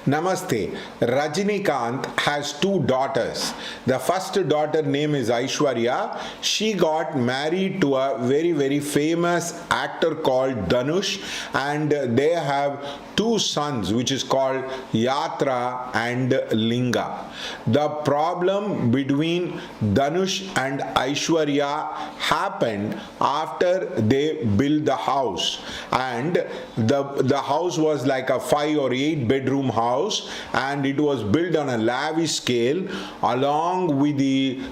Namaste. Rajinikanth has two daughters. The first daughter name is Aishwarya. She got married to a very famous actor called Dhanush, and they have two sons which is called Yatra and Linga. The problem between Dhanush and Aishwarya happened after they built the house, and the house was like a 5 or 8 bedroom house, and it was built on a lavish scale along with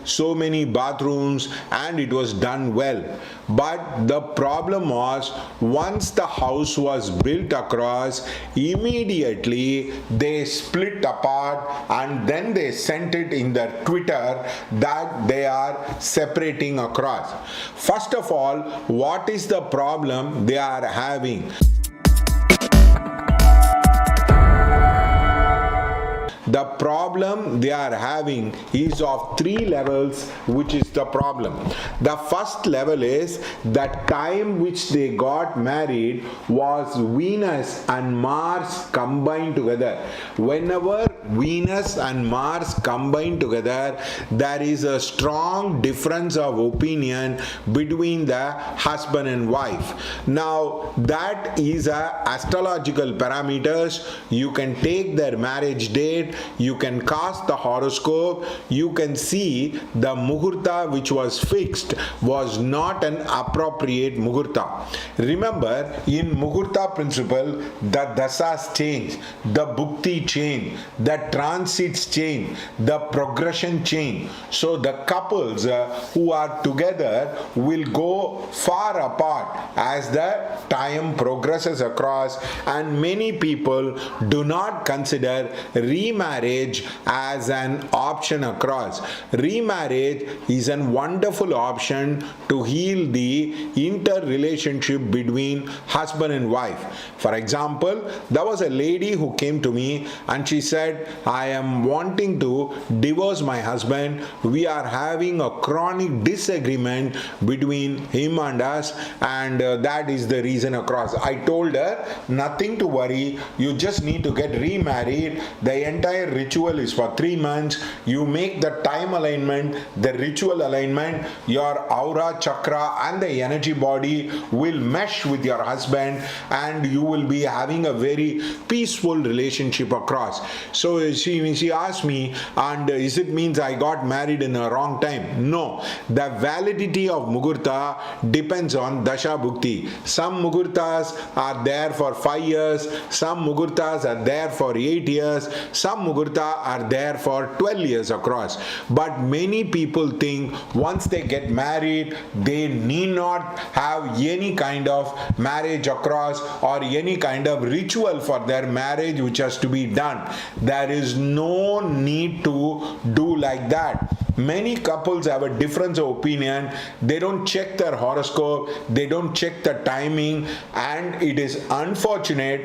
so many bathrooms, and it was done well. But the problem was, once the house was built across, immediately they split apart, and then they sent it in their Twitter that they are separating across. First of all, what is the problem they are having? The problem they are having is of 3 levels, which is the problem. The first level is the time which they got married was Venus and Mars combined together. Whenever Venus and Mars combine together, there is a strong difference of opinion between the husband and wife. Now, that is a astrological parameters. You can take their marriage date, you can cast the horoscope, you can see the muhurta which was fixed was not an appropriate muhurta. Remember, in muhurta principle, the dasas change, the bhukti change, the transits change, the progression change. So the couples who are together will go far apart as the time progresses across, and many people do not consider remarriage as an option across. Remarriage is a wonderful option to heal the interrelationship between husband and wife. For example, there was a lady who came to me and she said, I am wanting to divorce my husband. We are having a chronic disagreement between him and us, and that is the reason across. I told her, nothing to worry, you just need to get remarried. The entire ritual is for 3 months. You make the time alignment, the ritual alignment, your aura chakra and the energy body will mesh with your husband, and you will be having a very peaceful relationship across. So she asked me, and is it means I got married in a wrong time? No. The validity of Muhurta depends on Dasha Bhukti. Some Muhurtas are there for 5 years, some Muhurtas are there for 8 years, some Muhurta are there for 12 years across. But many people think once they get married, they need not have any kind of marriage across or any kind of ritual for their marriage which has to be done. There is no need to do like that. Many couples have a difference of opinion. They don't check their horoscope, they don't check the timing, and it is unfortunate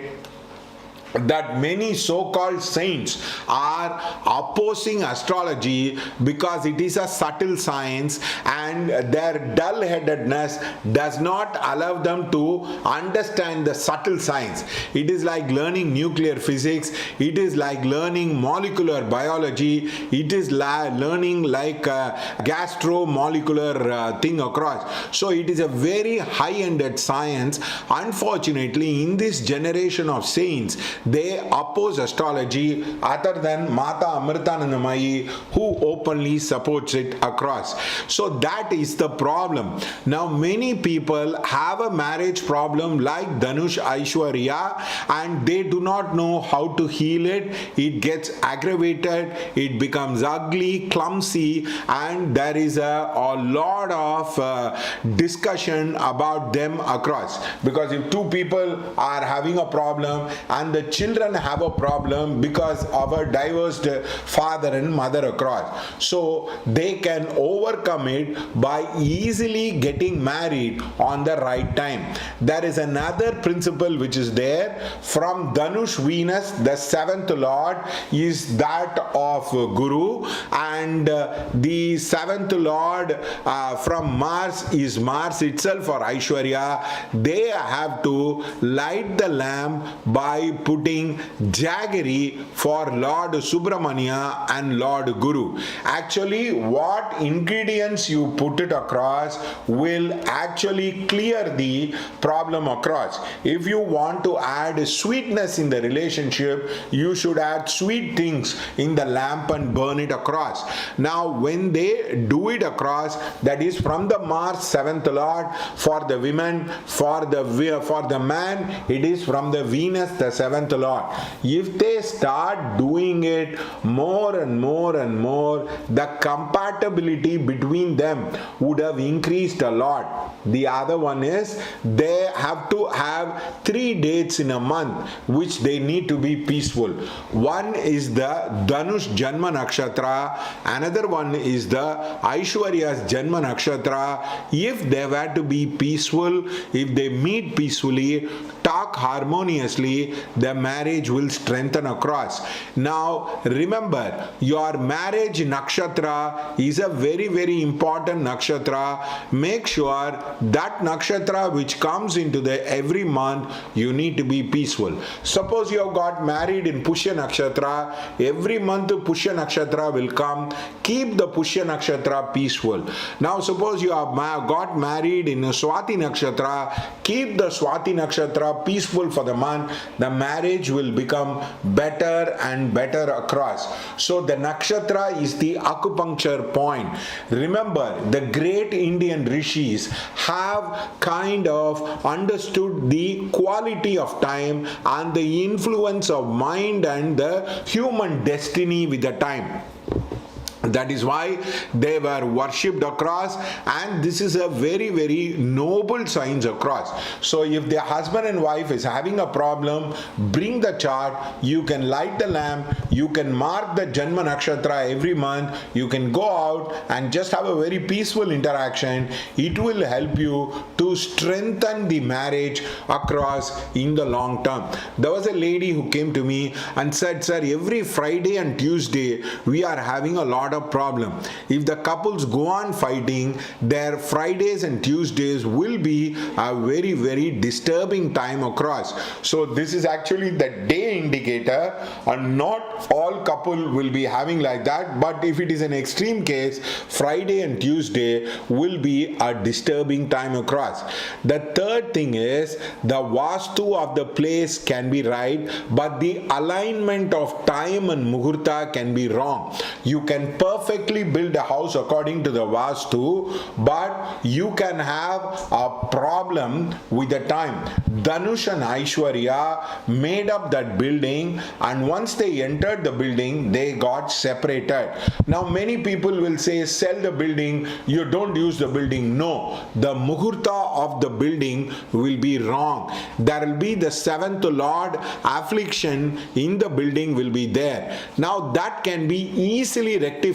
that many so-called saints are opposing astrology because it is a subtle science, and their dull-headedness does not allow them to understand the subtle science. It is like learning nuclear physics, it is like learning molecular biology, it is learning like a gastromolecular thing across. So it is a very high-ended science. Unfortunately, in this generation of saints, they oppose astrology other than Mata Amritanandamayi, who openly supports it across. So that is the problem. Now many people have a marriage problem like Dhanush Aishwarya, and they do not know how to heal it. It gets aggravated, it becomes ugly, clumsy, and there is a lot of discussion about them across. Because if two people are having a problem and the children have a problem because of a divorced father and mother across, so they can overcome it by easily getting married on the right time. There is another principle which is there. From Dhanush Venus, the 7th lord is that of Guru, and the 7th lord from Mars is Mars itself, or Aishwarya. They have to light the lamp by putting putting jaggery for Lord Subramania and Lord Guru. Actually, what ingredients you put it across will actually clear the problem across. If you want to add sweetness in the relationship, you should add sweet things in the lamp and burn it across. Now, when they do it across, that is from the Mars 7th Lord. For the women, for the man, it is from the Venus the 7th Lord. If they start doing it more and more and more, the compatibility between them would have increased a lot. The other one is they have to have 3 dates in a month which they need to be peaceful. One is the Dhanush Janma Nakshatra, another one is the Aishwarya's Janma Nakshatra. If they were to be peaceful, if they meet peacefully, talk harmoniously, the marriage will strengthen across. Now remember, your marriage nakshatra is a very, very important nakshatra. Make sure that nakshatra which comes into the every month, you need to be peaceful. Suppose you have got married in Pushya Nakshatra, every month Pushya Nakshatra will come. Keep the Pushya Nakshatra peaceful. Now suppose you have got married in Swati Nakshatra, keep the Swati Nakshatra peaceful for the month. The marriage will become better and better across. So the nakshatra is the acupuncture point. Remember, the great Indian rishis have kind of understood the quality of time and the influence of mind and the human destiny with the time. That is why they were worshipped across, and this is a very, very noble science across. So if the husband and wife is having a problem, bring the chart, you can light the lamp, you can mark the Janma Nakshatra every month, you can go out and just have a very peaceful interaction. It will help you to strengthen the marriage across in the long term. There was a lady who came to me and said, "Sir, every Friday and Tuesday we are having a lot of problem. If the couples go on fighting, their Fridays and Tuesdays will be a very, very disturbing time across." So this is actually the day indicator, and not all couple will be having like that, but if it is an extreme case, Friday and Tuesday will be a disturbing time across. The third thing is the vastu of the place can be right, but the alignment of time and muhurta can be wrong. You can perfectly build a house according to the vastu, but you can have a problem with the time. Dhanush and Aishwarya made up that building, and once they entered the building, they got separated. Now many people will say, sell the building, you don't use the building. No, the muhurta of the building will be wrong. There will be the 7th Lord affliction in the building will be there. Now that can be easily rectified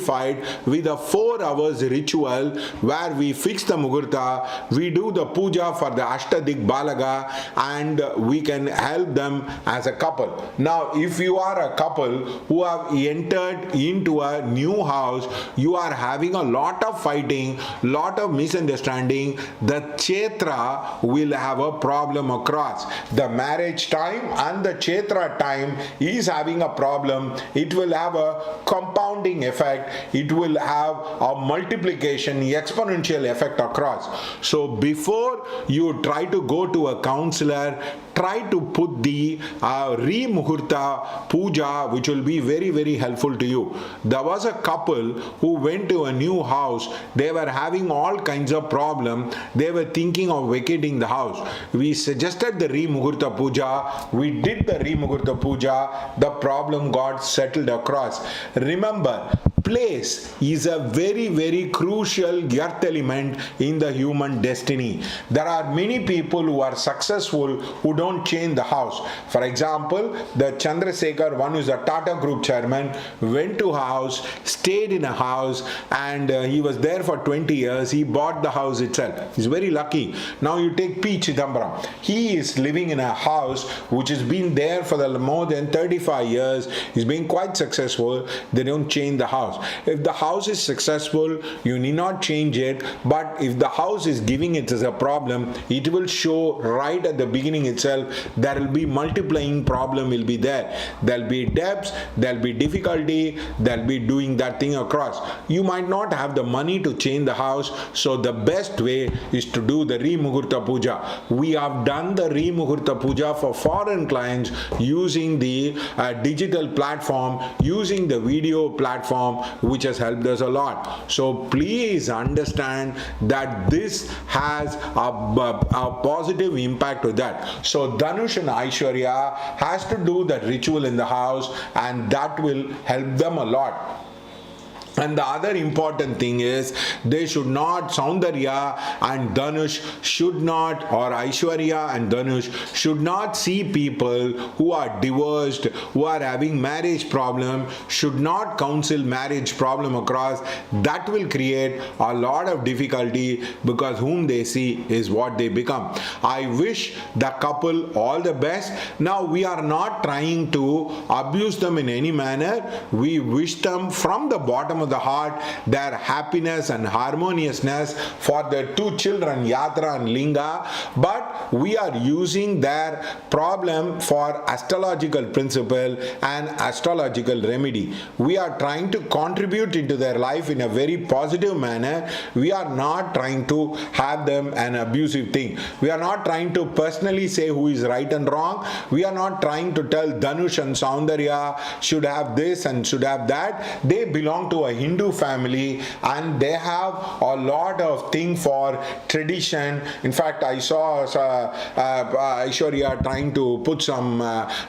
with a 4 hours ritual where we fix the muhurta, we do the puja for the Ashtadik Balaga, and we can help them as a couple. Now if you are a couple who have entered into a new house, you are having a lot of fighting, lot of misunderstanding, the Chetra will have a problem across. The marriage time and the Chetra time is having a problem. It will have a compounding effect. It will have a multiplication, exponential effect across. So before you try to go to a counselor, try to put the re-muhurta puja, which will be very, very helpful to you. There was a couple who went to a new house. They were having all kinds of problems. They were thinking of vacating the house. We suggested the re-muhurta puja. We did the re-muhurta puja. The problem got settled across. Remember, place is a very, very crucial earth element in the human destiny. There are many people who are successful who don't change the house. For example, the Chandrasekhar, one who is a Tata Group chairman, went to a house, stayed in a house, and he was there for 20 years. He bought the house itself. He's very lucky. Now you take P. Chidambaram. He is living in a house which has been there for more than 35 years. He's been quite successful. They don't change the house. If the house is successful, you need not change it, but if the house is giving it as a problem, it will show right at the beginning itself. There will be multiplying problem will be there. There'll be debts, there'll be difficulty, there'll be doing that thing across. You might not have the money to change the house, so the best way is to do the Re-Muhurta Puja. We have done the Re-Muhurta Puja for foreign clients using the digital platform, using the video platform, which has helped us a lot. So please understand that this has a positive impact to that. So Dhanush and Aishwarya has to do that ritual in the house, and that will help them a lot. And the other important thing is, they should not, Saundarya and Dhanush should not, or Aishwarya and Dhanush should not see people who are divorced, who are having marriage problem, should not counsel marriage problem across. That will create a lot of difficulty, because whom they see is what they become. I wish the couple all the best. Now, we are not trying to abuse them in any manner. We wish them from the bottom of the heart their happiness and harmoniousness for their two children, Yatra and Linga, but we are using their problem for astrological principle and astrological remedy. We are trying to contribute into their life in a very positive manner. We are not trying to have them an abusive thing. We are not trying to personally say who is right and wrong. We are not trying to tell Dhanush and Saundarya should have this and should have that. They belong to a Hindu family, and they have a lot of thing for tradition. In fact, I saw Aishwarya trying to put some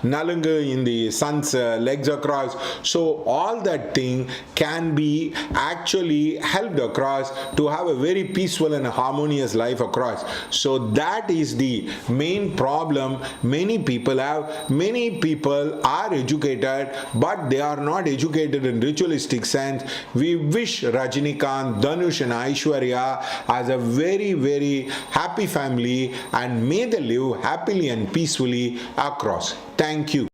nalungu in the son's legs across. So all that thing can be actually helped across to have a very peaceful and harmonious life across. So that is the main problem many people have. Many people are educated, but they are not educated in ritualistic sense. We wish Rajinikanth, Dhanush and Aishwarya as a very, very happy family, and may they live happily and peacefully across. Thank you.